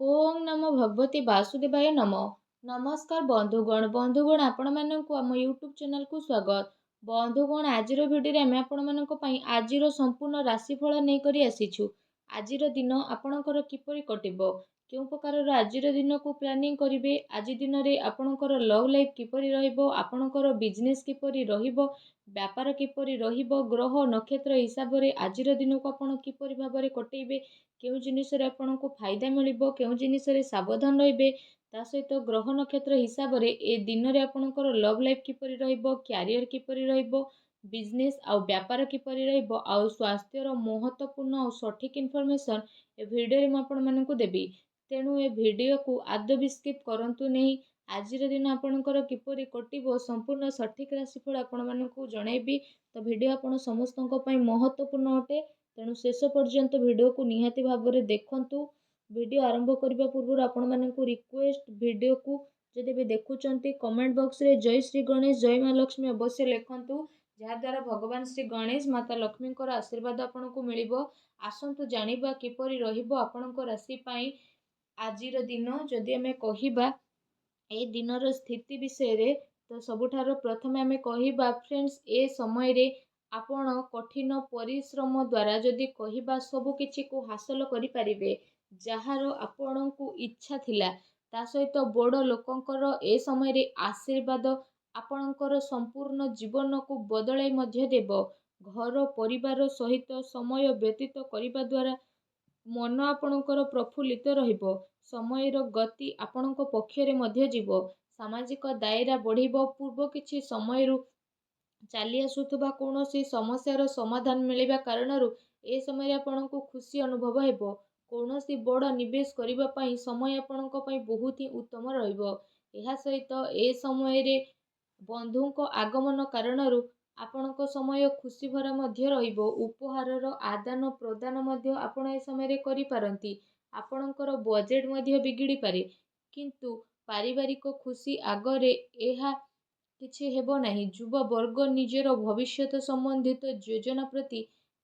ओम नमो भगवते वासुदेवाय नमः। नमस्कार बंधुगण आपण मानक आम यूट्यूब चैनल को स्वागत। बंधुगण आजिर भिडियो आम आपण आजिर संपूर्ण राशिफल नहीं करी आसीछु। आजिर दिन आपणकर किपरि कटिबो, केउ प्रकार आजिर दिन को प्लानिंग करिवे, आज दिन रे आपणकर लव लाइफ किपरि रहिबो, आपणकर बिजनेस किपरि रहिबो, व्यापार किपरि रहिबो, ग्रह नक्षत्र हिसाब रे आजिर दिन को आपण किपरि भाबरे कटेइबे, केउ जिनिस रे आपणको फायदा मिलिबो, केउ जिनिस रे सावधान रहिबे, ता सहित ग्रह नक्षत्र हिसाब रे ए दिन रे आपणकर लव लाइफ किपरि रहिबो, क्यारियर किपरि रहिबो, बिजनेस आउ व्यापार किपरि रहिबो, आउ स्वास्थ्यर महत्वपूर्ण आउ सठिक इनफॉरमेशन ए भिडियो रे म आपण मानकु देबी। तेणु ए भिडियो को आदौ भी स्किप करंतु नहीं। आजिर दिन आपणकर किपरि कटिबो संपूर्ण सठिक राशिफल आपण मानकु जणाइबी। तो भिडियो आपण समस्तଙ୍କ ପାଇଁ महत्वपूर्ण अटे, तेणु शेष पर्यंत भिडियो को निहाती भाव में देखंतु। भिडियो आरंभ करने पूर्व आपण मानकु रिक्वेस्ट, भिडियो को जदि भी देखुचंती कमेंट बॉक्स रे जय श्री गणेश जय माँ लक्ष्मी अवश्य लिखंतु, जहाद्वारा भगवान श्री गणेश माता लक्ष्मी आशीर्वाद आपको मिलिबो। आसंतु जानिबा किपरि रहिबो आपणको राशि पई आजिर दिन। जदि आमे कहिबा ए दिनर स्थिति विषय रे, तो सबुठार प्रथम आमे कहिबा फ्रेंड्स, ए समय रे आपण कठिन परिश्रम द्वारा जदि कहिबा सब किछि को हासिल करि परिबे, जहार आपणको इच्छा थिला, ता सहित बड़ लोकंकर ए समय रे आशीर्वाद आपणकर संपूर्ण जीवन को बदलाई मध्य देबो। घर परिवार सहित समय व्यतीत करिबा द्वारा मन आपणकर प्रफुल्लित रहिबो। समयर गति आपणको पक्षरे मध्य जीवो। सामाजिक दायरा बढ़िबो। पूर्व किछि समयरु चाली आसुथबा कौनसी समस्यार समाधान मिलिबा कारणरू ए समय आपणको खुशी अनुभव हेबो। कौनसी बड़ निवेश करिबा पई समय आपणको पई बहुत ही उत्तम रहिबो। एहा सहित ए समय रे बंधुको आगमन कारणरू आपणको समय खुशी भरा मध्य रहिबो। उपहारर आदान प्रदान मध्य आपण ए समय रे करि पारंती। आपणकर बजेट मध्य बिगिड़ी पारे, किंतु पारिवारिक खुशी आगरे एहा किछि हेबो नाही। युवा वर्ग निजर भविष्यत संबंधित योजना प्रति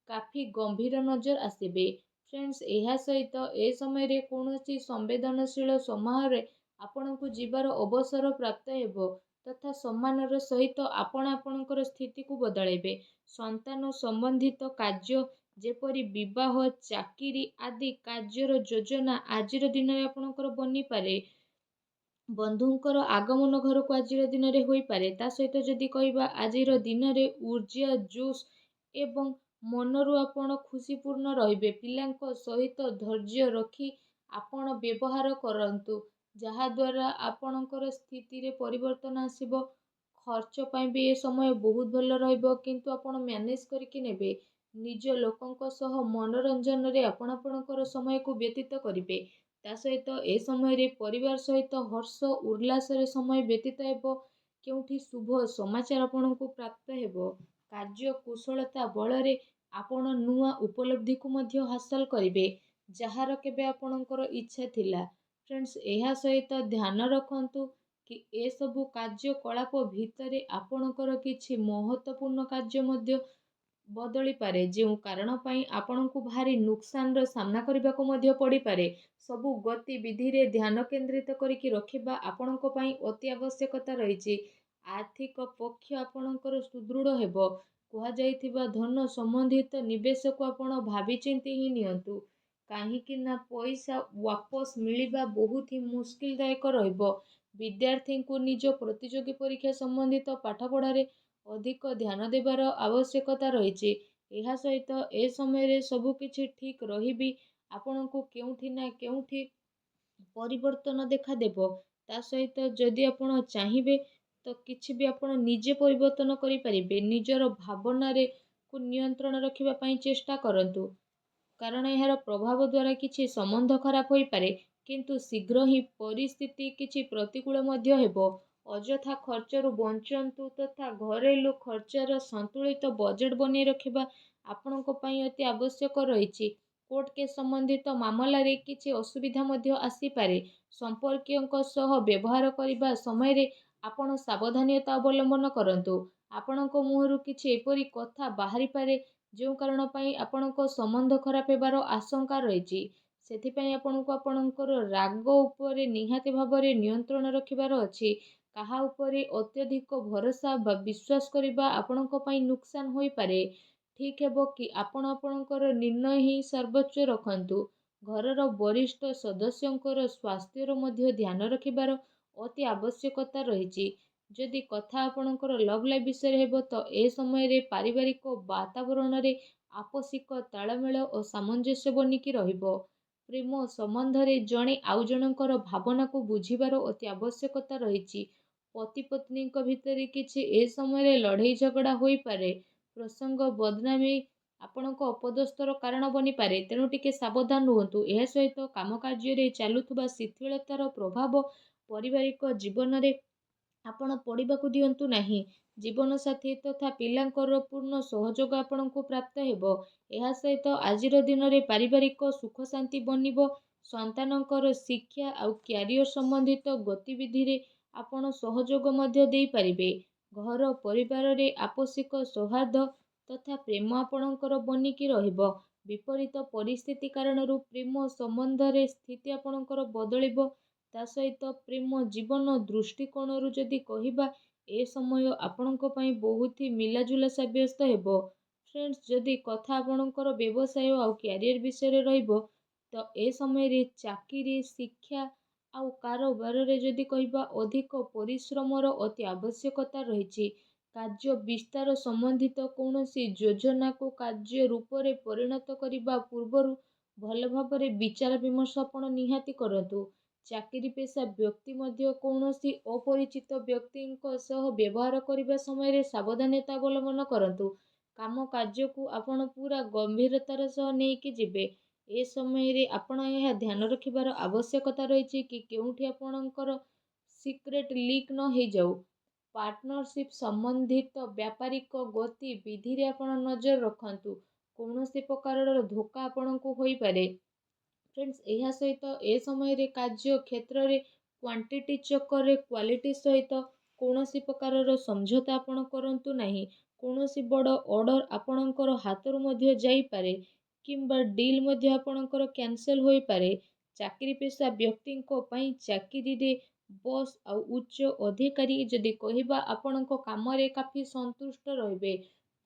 काफी गंभीर नजर आसिबे। फ्रेंड्स, एहा सहित ए समय रे कौनसी संवेदनशील समारोह आपणको जीवार अवसर प्राप्त हेबो, तथा सम्मानर सहित आपण आपणकर स्थिति को बदलाइबे। संतान संबंधित कार्य जेपरि विवाह, चाकिरी आदि कार्यर योजना आजिर दिन रे आपणकर बनी पारे। बंधुंकर आगमन घर को आजिर दिन रे होई पारे। ता सहित जदि कहिबा आजिर दिन रे ऊर्जा जोश एवं मनरु आपण खुशीपूर्ण रहिबे। पिलांको सहित धैर्य रखी आपण व्यवहार करंतु, जहा द्वारा आपणकर स्थिति रे परिवर्तन आसीबो। खर्च पई भी ए समय बहुत भल रहिबो, किंतु आपण मैनेज करके नेबे। निज लोकंक सह मनोरंजन रे आपण आपणकर समय को व्यतीत करिबे। ता सहित ए समय रे परिवार सहित हर्ष उल्लास रे समय व्यतीत हेबो। केउठी शुभ समाचार आपणको प्राप्त हेबो। कार्य कुशलता बल रे आपण नुआ उपलब्धि को मध्य हासिल करिबे, जहार केबे आपणकर इच्छा थिला। फ्रेंड्स, एहा सहित ध्यान रखंतु कि ए सबु कार्यकलाप भितरे आपणकर किछि महत्वपूर्ण कार्य मध्य बदली पारे, जो कारण पई आपणको भारी नुकसान रो सामना करबा को मध्य पड़ी पारे। सबु गतिविधि रे ध्यान केंद्रित करिकि रखिबा आपणको पई अति आवश्यकता रहिछि। आर्थिक पक्ष आपणकर सुदृढ़ हेबो। कुहा जाइथिबा धन संबंधित निवेश को आपण भाबी चिंती ही नियंतु, काहेकि ना पैसा वापस मिलिबा बहुत ही मुश्किल दायक रहिबो। विद्यार्थी को निज प्रतियोगी परीक्षा संबंधित पाठपढ़ा रे अधिक ध्यान देवार आवश्यकता रहिछि। एहा सहित ए समय रे सबु किछि ठीक रहिबी। आपणको केउठी ना केउठी परिवर्तन देखा देबो। ता सहित जदि आपण चाहिबे तो किछि भी आपण निजे परिवर्तन करि परिबे। निजर भावना रे को नियंत्रण रखिबा पई चेष्टा करंतु, कारण एहार प्रभाव द्वारा किछि संबंध खराब होई पारे, किंतु शीघ्र ही परिस्थिति किछि प्रतिकूल मध्य हेबो। अजथा खर्चरु बंचंतु, तथा घरेलू खर्चर संतुलित बजेट बनी रखिबा आपणको पई अति आवश्यक रहिछि। कोर्ट के संबंधित मामला रे किछि असुविधा मध्य आसी पारे। संपर्कीयଙ୍କ सह व्यवहार करिबा समय रे आपण सावधानता अवलंबन करंतु। आपणको मुहरु किछि एपरि कथा बाहरी पारे, जो कारण पई आपणको संबंध खराब हेबार आशंका रहिछि। ସେଥିପାଇଁ ଆପଣଙ୍କୁ ଆପଣଙ୍କର ରାଗ ଉପରେ ନିହାତି ଭାବରେ ନିୟନ୍ତ୍ରଣ ରଖିବାର ଅଛି। କାହା ଉପରେ ଅତ୍ୟଧିକ ଭରସା ବା ବିଶ୍ୱାସ କରିବା ଆପଣଙ୍କ ପାଇଁ ନୁକସାନ ହୋଇପାରେ। ଠିକ୍ ହେବ କି ଆପଣ ଆପଣଙ୍କର ନିର୍ଣ୍ଣୟ ହିଁ ସର୍ବୋଚ୍ଚ ରଖନ୍ତୁ। ଘରର ବରିଷ୍ଠ ସଦସ୍ୟଙ୍କର ସ୍ୱାସ୍ଥ୍ୟର ମଧ୍ୟ ଧ୍ୟାନ ରଖିବାର ଅତି ଆବଶ୍ୟକତା ରହିଛି। ଯଦି କଥା ଆପଣଙ୍କର ଲଭ୍ ଲାଇଫ୍ ବିଷୟରେ ହେବ ତ ଏ ସମୟରେ ପାରିବାରିକ ବାତାବରଣରେ ଆପୋଷିକ ତାଳମେଳ ଓ ସାମଞ୍ଜସ୍ୟ ବନିକି ରହିବ। ପ୍ରେମ ସମ୍ବନ୍ଧରେ ଜଣେ ଆଉ ଜଣଙ୍କର ଭାବନାକୁ ବୁଝିବାର ଅତି ଆବଶ୍ୟକତା ରହିଛି। ପତି ପତ୍ନୀଙ୍କ ଭିତରେ କିଛି ଏ ସମୟରେ ଲଢ଼େଇ ଝଗଡ଼ା ହୋଇପାରେ। ପ୍ରସଙ୍ଗ ବଦନାମୀ ଆପଣଙ୍କ ଅପଦସ୍ଥର କାରଣ ବନିପାରେ, ତେଣୁ ଟିକେ ସାବଧାନ ରୁହନ୍ତୁ। ଏହା ସହିତ କାମ କାର୍ଯ୍ୟରେ ଚାଲୁଥିବା ଶିଥିଳତାର ପ୍ରଭାବ ପାରିବାରିକ ଜୀବନରେ ଆପଣ ପଡ଼ିବାକୁ ଦିଅନ୍ତୁ ନାହିଁ। ଜୀବନସାଥୀ ତଥା ପିଲାଙ୍କର ପୂର୍ଣ୍ଣ ସହଯୋଗ ଆପଣଙ୍କୁ ପ୍ରାପ୍ତ ହେବ। ଏହା ସହିତ ଆଜିର ଦିନରେ ପାରିବାରିକ ସୁଖ ଶାନ୍ତି ବନିବ। ସନ୍ତାନଙ୍କର ଶିକ୍ଷା ଆଉ କ୍ୟାରିୟର ସମ୍ବନ୍ଧିତ ଗତିବିଧିରେ ଆପଣ ସହଯୋଗ ମଧ୍ୟ ଦେଇପାରିବେ। ଘର ପରିବାରରେ ଆପୋଷିକ ସୌହାର୍ଦ୍ଦ୍ୟ ତଥା ପ୍ରେମ ଆପଣଙ୍କର ବନିକି ରହିବ। ବିପରୀତ ପରିସ୍ଥିତି କାରଣରୁ ପ୍ରେମ ସମ୍ବନ୍ଧରେ ସ୍ଥିତି ଆପଣଙ୍କର ବଦଳିବ। ତା ସହିତ ପ୍ରେମ ଜୀବନ ଦୃଷ୍ଟିକୋଣରୁ ଯଦି କହିବା, ଏ ସମୟ ଆପଣଙ୍କ ପାଇଁ ବହୁତ ହି ମିଲାଜୁଲା ସାବ୍ୟସ୍ତ ହେବ। ଫ୍ରେଣ୍ଡସ୍, ଯଦି କଥା ଆପଣଙ୍କର ବ୍ୟବସାୟ ଆଉ କ୍ୟାରିୟର ବିଷୟରେ ରହିବ ତ ଏ ସମୟରେ ଚାକିରି, ଶିକ୍ଷା ଆଉ କାରବାରରେ ଯଦି କହିବା ଅଧିକ ପରିଶ୍ରମର ଅତି ଆବଶ୍ୟକତା ରହିଛି। କାର୍ଯ୍ୟ ବିସ୍ତାର ସମ୍ବନ୍ଧିତ କୌଣସି ଯୋଜନାକୁ କାର୍ଯ୍ୟ ରୂପରେ ପରିଣତ କରିବା ପୂର୍ବରୁ ଭଲ ଭାବରେ ବିଚାର ବିମର୍ଶ ଆପଣ ନିହାତି କରନ୍ତୁ। ଚାକିରି ପେଶା ବ୍ୟକ୍ତି ମଧ୍ୟ କୌଣସି ଅପରିଚିତ ବ୍ୟକ୍ତିଙ୍କ ସହ ବ୍ୟବହାର କରିବା ସମୟରେ ସାବଧାନତା ଅବଲମ୍ବନ କରନ୍ତୁ। କାମ କାର୍ଯ୍ୟକୁ ଆପଣ ପୁରା ଗମ୍ଭୀରତାର ସହ ନେଇକି ଯିବେ। ଏ ସମୟରେ ଆପଣ ଏହା ଧ୍ୟାନ ରଖିବାର ଆବଶ୍ୟକତା ରହିଛି କି କେଉଁଠି ଆପଣଙ୍କର ସିକ୍ରେଟ୍ ଲିକ୍ ନ ହେଇଯାଉ। ପାର୍ଟନରସିପ୍ ସମ୍ବନ୍ଧିତ ବ୍ୟାପାରିକ ଗତିବିଧିରେ ଆପଣ ନଜର ରଖନ୍ତୁ। କୌଣସି ପ୍ରକାରର ଧୋକା ଆପଣଙ୍କୁ ହୋଇପାରେ। ଫ୍ରେଣ୍ଡସ୍, ଏହା ସହିତ ଏ ସମୟରେ କାର୍ଯ୍ୟ କ୍ଷେତ୍ରରେ କ୍ୱାଣ୍ଟିଟି ଚକ୍କରରେ କ୍ୱାଲିଟି ସହିତ କୌଣସି ପ୍ରକାରର ସମଝୋତା ଆପଣ କରନ୍ତୁ ନାହିଁ। କୌଣସି ବଡ଼ ଅର୍ଡ଼ର ଆପଣଙ୍କର ହାତରୁ ମଧ୍ୟ ଯାଇପାରେ କିମ୍ବା ଡିଲ୍ ମଧ୍ୟ ଆପଣଙ୍କର କ୍ୟାନସେଲ୍ ହୋଇପାରେ। ଚାକିରି ପେଶା ବ୍ୟକ୍ତିଙ୍କ ପାଇଁ ଚାକିରିରେ ବସ୍ ଆଉ ଉଚ୍ଚ ଅଧିକାରୀ ଯଦି କହିବା ଆପଣଙ୍କ କାମରେ କାଫି ସନ୍ତୁଷ୍ଟ ରହିବେ।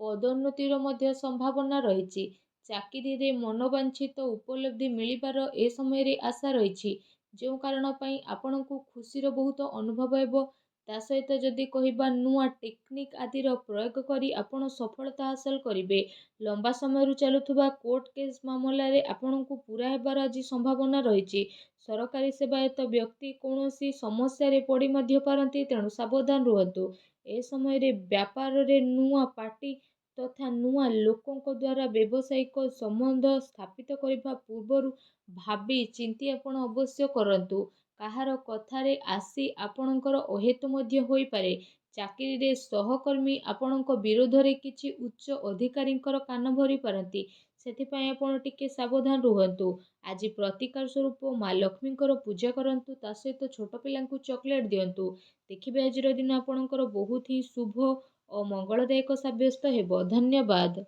ପଦୋନ୍ନତିର ମଧ୍ୟ ସମ୍ଭାବନା ରହିଛି। ଚାକିରିରେ ମନୋବାଞ୍ଛିତ ଉପଲବ୍ଧି ମିଳିବାର ଏ ସମୟରେ ଆଶା ରହିଛି, ଯେଉଁ କାରଣ ପାଇଁ ଆପଣଙ୍କୁ ଖୁସିର ବହୁତ ଅନୁଭବ ହେବ। ତା ସହିତ ଯଦି କହିବା ନୂଆ ଟେକ୍ନିକ୍ ଆଦିର ପ୍ରୟୋଗ କରି ଆପଣ ସଫଳତା ହାସଲ କରିବେ। ଲମ୍ବା ସମୟରୁ ଚାଲୁଥିବା କୋର୍ଟ କେସ୍ ମାମଲାରେ ଆପଣଙ୍କୁ ପୂରା ହେବାର ଆଜି ସମ୍ଭାବନା ରହିଛି। ସରକାରୀ ସେବାୟତ ବ୍ୟକ୍ତି କୌଣସି ସମସ୍ୟାରେ ପଡ଼ି ମଧ୍ୟ ପାରନ୍ତି, ତେଣୁ ସାବଧାନ ରୁହନ୍ତୁ। ଏ ସମୟରେ ବ୍ୟାପାରରେ ନୂଆ ପାର୍ଟି ତଥା ନୂଆ ଲୋକଙ୍କ ଦ୍ୱାରା ବ୍ୟବସାୟିକ ସମ୍ବନ୍ଧ ସ୍ଥାପିତ କରିବା ପୂର୍ବରୁ ଭାବି ଚିନ୍ତି ଆପଣ ଅବଶ୍ୟ କରନ୍ତୁ। କାହାର କଥାରେ ଆସି ଆପଣଙ୍କର ଅହେତୁ ମଧ୍ୟ ହୋଇପାରେ। ଚାକିରିରେ ସହକର୍ମୀ ଆପଣଙ୍କ ବିରୋଧରେ କିଛି ଉଚ୍ଚ ଅଧିକାରୀଙ୍କର କାନ ଭରି ପାରନ୍ତି। ସେଥିପାଇଁ ଆପଣ ଟିକେ ସାବଧାନ ରୁହନ୍ତୁ। ଆଜି ପ୍ରତିକାର ସ୍ୱରୂପ ମା ଲକ୍ଷ୍ମୀଙ୍କର ପୂଜା କରନ୍ତୁ। ତା ସହିତ ଛୋଟ ପିଲାଙ୍କୁ ଚକୋଲେଟ୍ ଦିଅନ୍ତୁ। ଦେଖିବେ ଆଜିର ଦିନ ଆପଣଙ୍କର ବହୁତ ହିଁ ଶୁଭ ଓ ମଙ୍ଗଳଦାୟକ ସାବ୍ୟସ୍ତ ହେବ। ଧନ୍ୟବାଦ।